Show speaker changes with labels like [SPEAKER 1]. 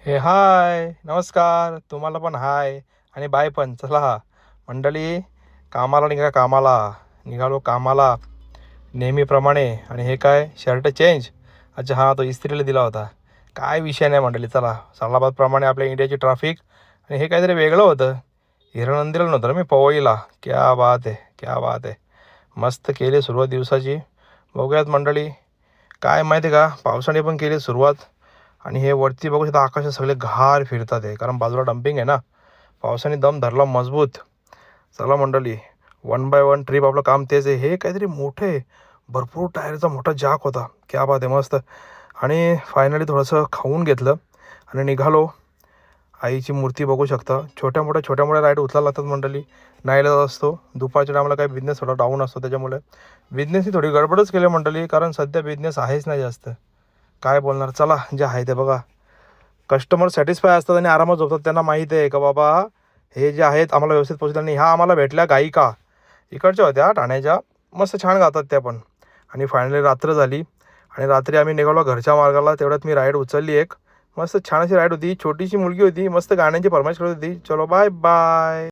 [SPEAKER 1] हे हाय नमस्कार तुम्हाला पण हाय आणि बाय पण. चला मंडळी, कामाला निघालो कामाला नेहमीप्रमाणे. आणि हे काय शर्ट चेंज. अच्छा हां, तो इस्त्रीला दिला होता. काय विषय नाही मंडळी. चला सालाबादप्रमाणे आपल्या इंडियाची ट्रॅफिक. आणि हे काहीतरी वेगळं होतं. हिरणंदीला नव्हतं रे मी, पवईला. क्या बात आहे, क्या बात आहे. मस्त केली सुरुवात दिवसाची. बघूयात मंडळी, काय माहिती आहे का, पावसाने पण केली सुरुवात. आणि हे वरती बघू शकता, आकाशात सगळे घार फिरतात आहे, कारण बाजूला डम्पिंग आहे ना. पावसाने दम धरला मजबूत. चला मंडळी, वन बाय वन ट्रिप आपलं काम तेच आहे. हे काहीतरी मोठे भरपूर टायरचा मोठा जाक होता. क्या बात आहे, मस्त. आणि फायनली थोडंसं खाऊन घेतलं आणि निघालो. आईची मूर्ती बघू शकता. छोट्या मोठ्या राईड उचलायला लागतात मंडळी. नाईलाज असतो. दुपारच्या टायमाला काही बिझनेस थोडा डाऊन असतो, त्याच्यामुळे बिझनेसची थोडी गडबडच केली मंडळी, कारण सध्या बिझनेस आहेच नाही जास्त. काय बोलणार. चला जे आहे ते बघा. कस्टमर सॅटिस्फाय असतात आणि आरामात झोपतात. त्यांना माहिती आहे का बाबा, हे जे आहेत आम्हाला व्यवस्थित पोहोचतात. आणि ह्या आम्हाला भेटल्या गायिका इकडच्या होत्या ठाण्याच्या, मस्त छान गातात त्या पण. आणि फायनली रात्र झाली आणि रात्री आम्ही निघालो घरच्या मार्गाला. तेवढ्यात मी राईड उचलली एक. मस्त छान अशी राईड होती. छोटीशी मुलगी होती, मस्त गाण्यांची फरमाईश करत होती. चलो बाय बाय.